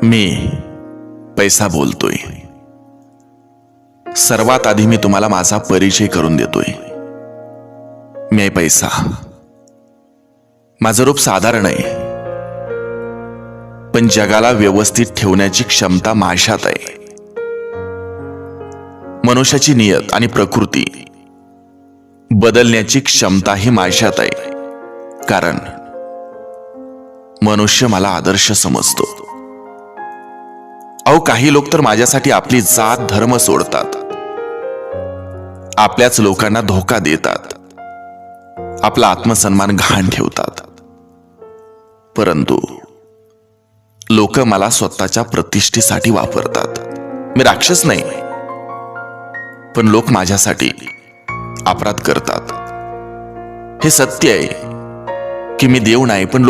मी पैसा बोलतोय. सर्वात आधी मी तुम्हाला माझा परिचय करून देतोय. मी आहे पैसा. माझं रूप साधारण आहे, पण जगाला व्यवस्थित ठेवण्याची क्षमता माझ्यात आहे. मनुष्याची नियत आणि प्रकृती बदलण्याची क्षमताही माझ्यात आहे, कारण मनुष्य मला आदर्श समजतो. अहो, काही लोक तर माझ्यासाठी आपली जात धर्म सोडतात, आपल्याच लोकांना धोका देतात, आपला आत्मसन्मान घाण ठेवतात. परंतु लोक मला स्वतःच्या प्रतिष्ठेसाठी वापरतात. मी राक्षस नाही, पण लोक माझ्यासाठी अपराध करतात. हे सत्य आहे की मी देव नाही, पण